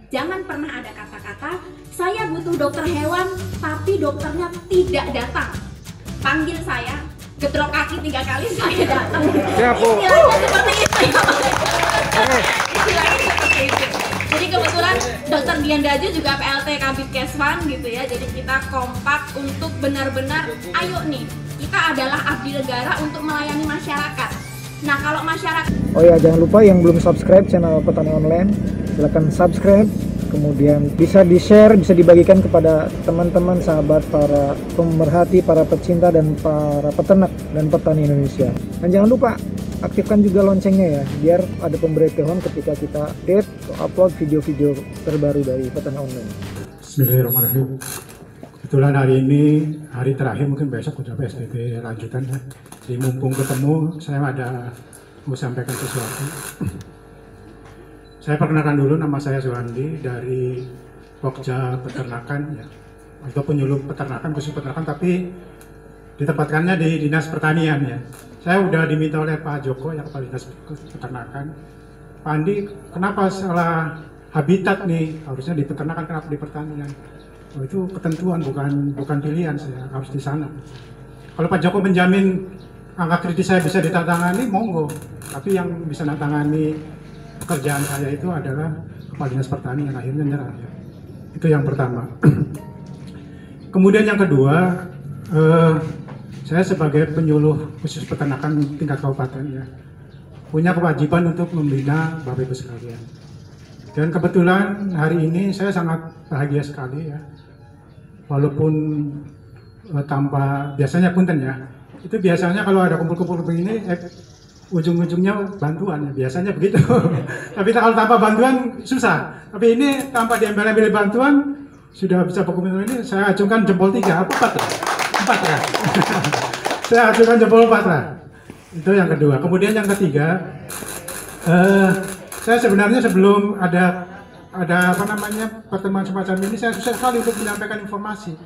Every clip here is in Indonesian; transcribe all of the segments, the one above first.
Jangan pernah ada kata-kata, saya butuh dokter hewan, tapi dokternya tidak datang. Panggil saya, gedrok kaki 3 kali, saya datang. Istilahnya seperti itu. Istilahnya seperti itu. Jadi kebetulan Dokter Dian Daju juga PLT Kabid Keswan gitu ya. Jadi kita kompak untuk benar-benar, ayo nih, kita adalah abdi negara untuk melayani masyarakat. Nah kalau masyarakat... Oh ya, jangan lupa yang belum subscribe channel Petani Online, silahkan subscribe. Kemudian bisa di-share, bisa dibagikan kepada teman-teman, sahabat, para pemerhati, para pecinta, dan para peternak dan petani Indonesia. Dan jangan lupa aktifkan juga loncengnya ya, biar ada pemberitahuan ketika kita update atau upload video-video terbaru dari Petani Online. Bismillahirrahmanirrahim. Kebetulan hari ini hari terakhir, mungkin besok udah PSBB lanjutan ya. Jadi mumpung ketemu, saya ada mau sampaikan sesuatu. Saya perkenalkan dulu, nama saya Zuhandi dari Pokja Peternakan ya, atau penyuluh peternakan, khusus peternakan, tapi ditempatkannya di Dinas Pertanian ya. Saya udah diminta oleh Pak Joko yang Kepala Dinas Peternakan, Pak Andi, kenapa salah habitat nih, harusnya di peternakan, kenapa di pertanian? Oh, itu ketentuan, bukan pilihan, saya harus di sana. Kalau Pak Joko menjamin angka kritis saya bisa ditangani, monggo. Tapi yang bisa ditangani pekerjaan saya itu adalah Kepala Dinas Pertanian, akhirnya nyerah. Ya. Itu yang pertama. Kemudian yang kedua, saya sebagai penyuluh khusus peternakan tingkat kabupaten ya, punya kewajiban untuk membina Bapak Ibu sekalian. Dan kebetulan hari ini saya sangat bahagia sekali ya, walaupun tanpa biasanya punten ya. Itu biasanya kalau ada kumpul-kumpul begini, ujung-ujungnya bantuan ya, biasanya begitu. Tapi kalau tanpa bantuan susah. Tapi ini tanpa diambil bantuan sudah bisa berkumpul ini, saya acungkan jempol 3, 4 lah. Saya acungkan jempol 4 lah. Itu yang kedua. Kemudian yang ketiga, saya sebenarnya sebelum ada apa namanya pertemuan semacam ini, saya susah sekali untuk menyampaikan informasi.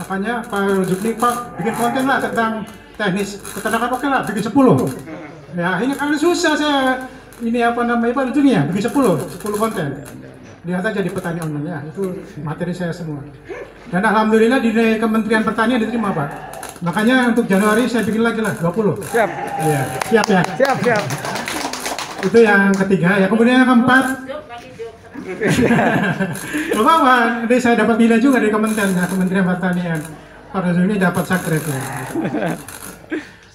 Makanya Pak Zulkifli, Pak bikin konten lah tentang teknis peternakan, oke lah, bikin 10. Ya ini kan susah saya ini apa namanya Pak Zulkifli ya, bikin 10 konten. Lihat aja di Petani Online ya, itu materi saya semua. Dan alhamdulillah di Kementerian Pertanian diterima Pak. Makanya untuk Januari saya bikin lagi lah 20. Siap. Ya, siap ya. Siap. Itu yang ketiga ya. Kemudian yang keempat, Bapak, ini saya dapat nilai juga dari Kementerian Pertanian. Pak Zulkifli ini dapat sakret ya.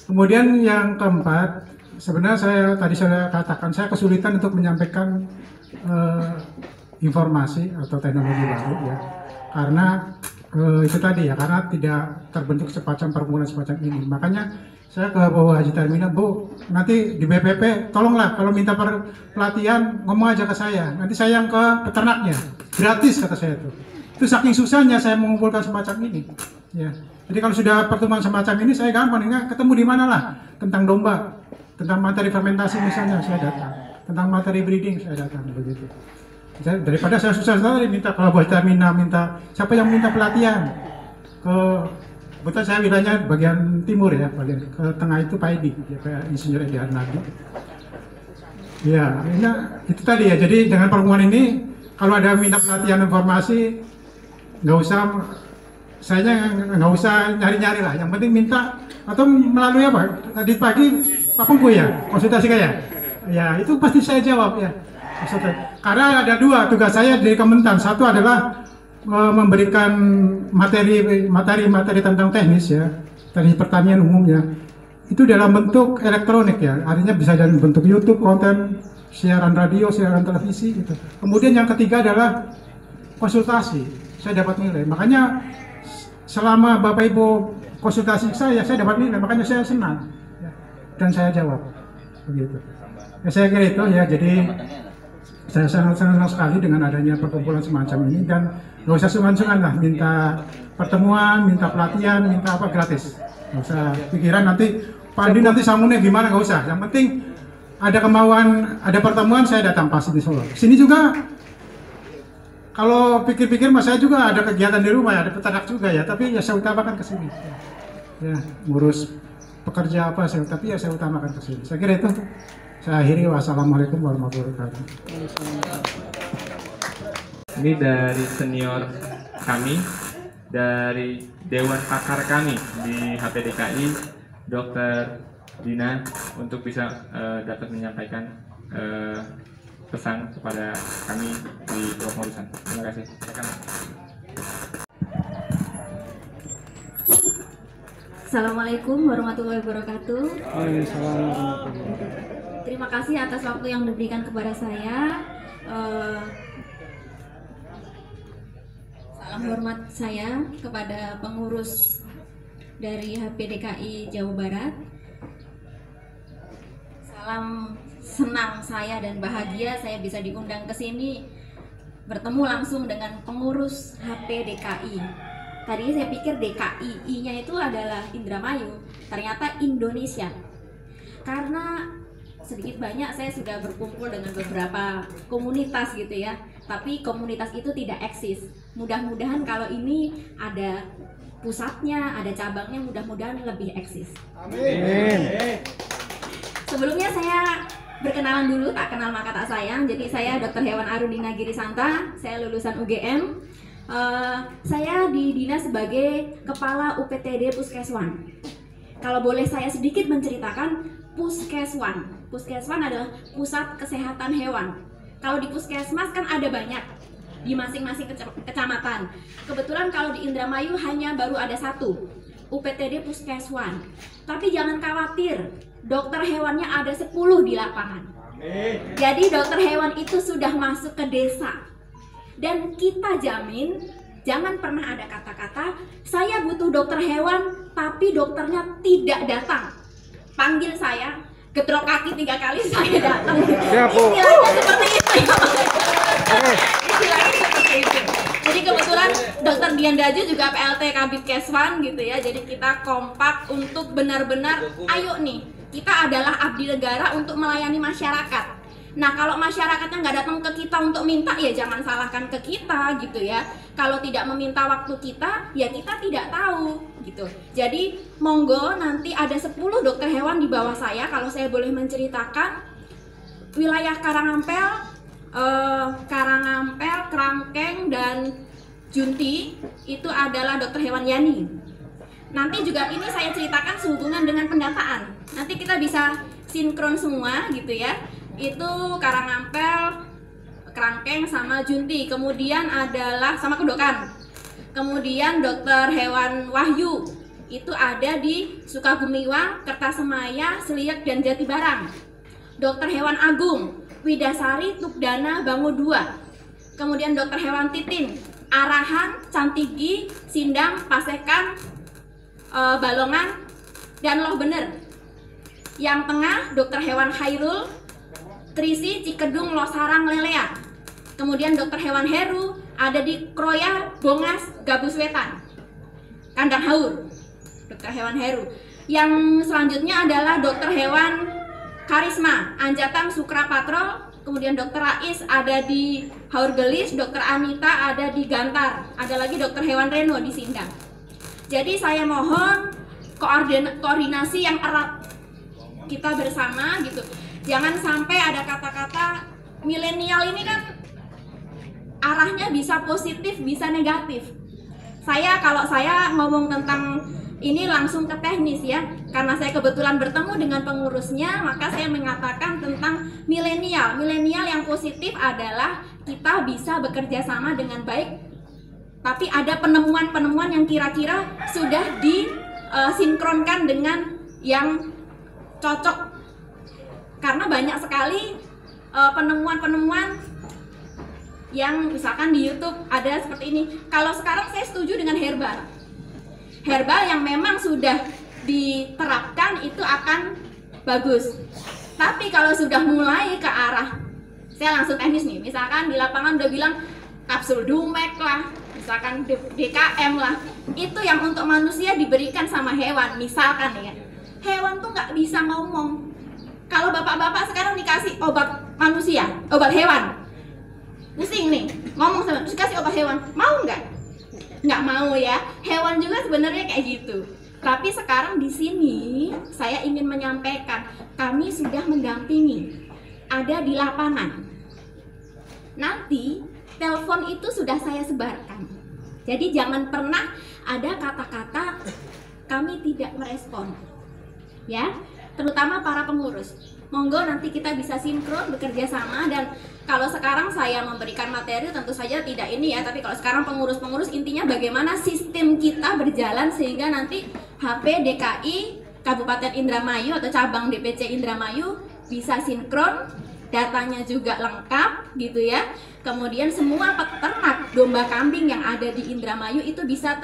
Kemudian yang keempat, sebenarnya saya katakan saya kesulitan untuk menyampaikan informasi atau teknologi baru ya, karena itu tadi ya, karena tidak terbentuk perkumpulan semacam ini. Makanya saya ke Bu Haji Termina, Bu, nanti di BPP tolonglah kalau minta pelatihan ngomong aja ke saya, nanti saya yang ke peternaknya, gratis kata saya itu. Itu saking susahnya saya mengumpulkan semacam ini ya. Jadi kalau sudah pertemuan semacam ini saya gampang, ketemu di mana lah, tentang domba, tentang materi fermentasi misalnya saya datang, tentang materi breeding saya datang, begitu. Daripada saya susah sekali minta, kalau buat Termina minta, siapa yang minta pelatihan ke, betul saya wilayahnya bagian timur ya, bagian ke tengah itu Pak Edi, ya, Pak Insinyur Edi Harnadi. Ya, ini itu tadi ya. Jadi dengan pertemuan ini, kalau ada minta pelatihan informasi, nggak usah, saya nggak usah nyari-nyari lah. Yang penting minta atau melalui apa? Tadi pagi Pak Pengku ya, konsultasi kayak, ya itu pasti saya jawab ya. Karena ada dua tugas saya di Kementan. Satu adalah memberikan materi tentang teknis ya, teknis pertanian umumnya. Itu dalam bentuk elektronik ya, artinya bisa dalam bentuk YouTube, konten, siaran radio, siaran televisi gitu. Kemudian yang ketiga adalah konsultasi. Saya dapat nilai. Makanya selama Bapak Ibu konsultasi saya dapat nilai. Makanya saya senang ya, dan saya jawab begitu. Ya, saya kira itu ya. Jadi saya sangat senang sekali dengan adanya perkumpulan semacam ini, dan nggak usah sungkan-sungkan lah minta pertemuan, minta pelatihan, minta apa gratis. Nggak usah pikiran nanti Pak Andi nanti sambungnya gimana, nggak usah. Yang penting ada kemauan, ada pertemuan, saya datang pasti di Solo. Sini juga kalau pikir-pikir mas saya juga ada kegiatan di rumah ya, ada peternak juga ya, tapi ya saya utamakan ke sini. Ya, ngurus pekerja apa tapi ya saya utamakan ke sini. Saya kira itu. Saya akhiri, wassalamualaikum warahmatullahi wabarakatuh. Ini dari senior kami, dari Dewan Pakar kami di HPDKI, Dr. Dina, untuk bisa dapat menyampaikan pesan kepada kami di kepengurusan. Terima kasih. Assalamualaikum warahmatullahi wabarakatuh. Terima kasih atas waktu yang diberikan kepada saya. Salam hormat saya kepada pengurus dari HPDKI Jawa Barat. Salam senang saya dan bahagia saya bisa diundang ke sini bertemu langsung dengan pengurus HPDKI. Tadi saya pikir DKI, I-nya itu adalah Indramayu, ternyata Indonesia. Karena sedikit banyak saya sudah berkumpul dengan beberapa komunitas gitu ya, tapi komunitas itu tidak eksis. Mudah-mudahan kalau ini ada pusatnya, ada cabangnya, mudah-mudahan lebih eksis. Amin. Sebelumnya saya berkenalan dulu, tak kenal maka tak sayang. Jadi saya Dr. Hewan Arundina Girisanta, saya lulusan UGM. Saya didinas sebagai Kepala UPTD Puskeswan. Kalau boleh saya sedikit menceritakan Puskeswan. Puskeswan adalah Pusat Kesehatan Hewan. Kalau di Puskesmas kan ada banyak di masing-masing kecamatan. Kebetulan kalau di Indramayu hanya baru ada satu, UPTD Puskeswan. Tapi jangan khawatir, dokter hewannya ada 10 di lapangan. Jadi dokter hewan itu sudah masuk ke desa. Dan kita jamin, jangan pernah ada kata-kata saya butuh dokter hewan tapi dokternya tidak datang. Panggil saya, getrok kaki 3 kali saya datang. Istilahnya seperti itu. Istilahnya seperti itu. Jadi kebetulan Dr. Dian Daju juga PLT Kabid Keswan gitu ya. Jadi kita kompak untuk benar-benar ayo nih, kita adalah abdi negara untuk melayani masyarakat. Nah, kalau masyarakatnya nggak datang ke kita untuk minta, ya jangan salahkan ke kita gitu ya. Kalau tidak meminta waktu kita, ya kita tidak tahu gitu. Jadi monggo, nanti ada 10 dokter hewan di bawah saya. Kalau saya boleh menceritakan, wilayah Karangampel, Kerangkeng dan Junti itu adalah dokter hewan Yani. Nanti juga ini saya ceritakan sehubungan dengan pendataan. Nanti kita bisa sinkron semua gitu ya. Itu Karangampel, Kerangkeng sama Junti. Kemudian adalah sama Kedokan. Kemudian dokter hewan Wahyu itu ada di Sukagumiwang, Kertasemaya, Seliek dan Jatibarang. Dokter hewan Agung, Widasari, Tukdana, Bangu 2. Kemudian dokter hewan Titin, Arahan, Cantigi, Sindang, Pasekan, Balongan dan Loh Bener. Yang tengah dokter hewan Khairul, Trisi, Cikedung, Losarang, Lelea. Kemudian dokter hewan Heru ada di Kroya, Bongas, Gabus Wetan, Kandang Haur, dokter hewan Heru. Yang selanjutnya adalah dokter hewan Karisma, Anjatan, Sukra Patrol. Kemudian dokter Rais ada di Haur Gelis, dokter Anita ada di Gantar. Ada lagi dokter hewan Reno di Sindang. Jadi saya mohon koordinasi yang erat kita bersama gitu. Jangan sampai ada kata-kata milenial ini kan arahnya bisa positif, bisa negatif. Kalau saya ngomong tentang ini langsung ke teknis ya, karena saya kebetulan bertemu dengan pengurusnya, maka saya mengatakan tentang milenial. Milenial yang positif adalah kita bisa bekerja sama dengan baik, tapi ada penemuan-penemuan yang kira-kira sudah disinkronkan dengan yang cocok. Karena banyak sekali penemuan-penemuan yang misalkan di YouTube ada seperti ini. Kalau sekarang saya setuju dengan herbal. Herbal yang memang sudah diterapkan itu akan bagus. Tapi kalau sudah mulai ke arah, saya langsung teknis nih. Misalkan di lapangan udah bilang kapsul Dumek lah, misalkan DKM lah. Itu yang untuk manusia diberikan sama hewan. Misalkan ya, hewan tuh nggak bisa ngomong. Kalau bapak-bapak sekarang dikasih obat manusia, obat hewan, pusing nih, ngomong sama, terus kasih obat hewan, mau nggak? Nggak mau ya. Hewan juga sebenarnya kayak gitu. Tapi sekarang di sini saya ingin menyampaikan, kami sudah mendampingi, ada di lapangan. Nanti telepon itu sudah saya sebarkan. Jadi jangan pernah ada kata-kata kami tidak merespon. Ya, terutama para pengurus. Monggo nanti kita bisa sinkron bekerja sama, dan kalau sekarang saya memberikan materi tentu saja tidak ini ya, tapi kalau sekarang pengurus-pengurus intinya bagaimana sistem kita berjalan sehingga nanti HP DKI Kabupaten Indramayu atau cabang DPC Indramayu bisa sinkron, datanya juga lengkap gitu ya. Kemudian semua peternak domba kambing yang ada di Indramayu itu bisa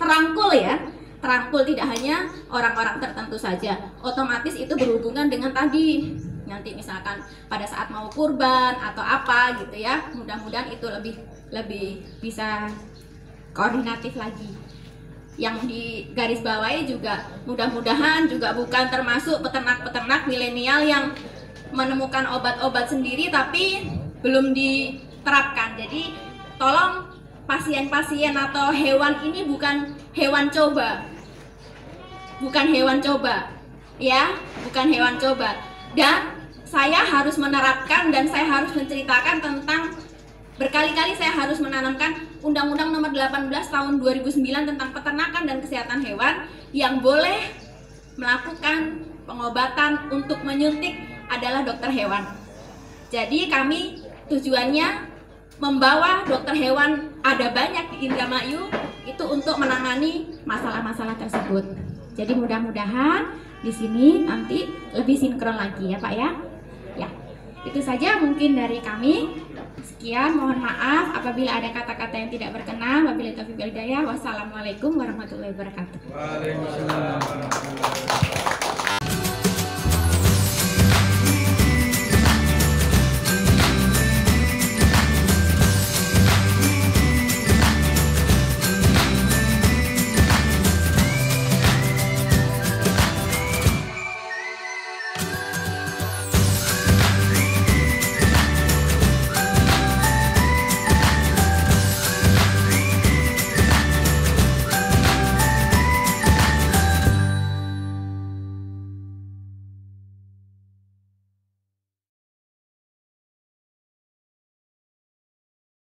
terangkul ya. Terangkul, tidak hanya orang-orang tertentu saja. Otomatis itu berhubungan dengan tadi, nanti misalkan pada saat mau kurban atau apa gitu ya, mudah-mudahan itu lebih bisa koordinatif lagi. Yang di garis bawahi juga mudah-mudahan juga bukan termasuk peternak-peternak milenial yang menemukan obat-obat sendiri tapi belum diterapkan. Jadi tolong pasien-pasien atau hewan ini bukan hewan coba. Bukan hewan coba, ya, bukan hewan coba. Dan saya harus menerapkan dan saya harus menceritakan tentang, berkali-kali saya harus menanamkan Undang-Undang Nomor 18 Tahun 2009 tentang peternakan dan kesehatan hewan, yang boleh melakukan pengobatan untuk menyuntik adalah dokter hewan. Jadi kami tujuannya membawa dokter hewan, ada banyak di Indramayu, itu untuk menangani masalah-masalah tersebut. Jadi mudah-mudahan di sini nanti lebih sinkron lagi ya Pak ya. Ya, itu saja mungkin dari kami. Sekian, mohon maaf apabila ada kata-kata yang tidak berkenan. Wabillahi taufiq wal hidayah. Wassalamualaikum warahmatullahi wabarakatuh. Waalaikumsalam.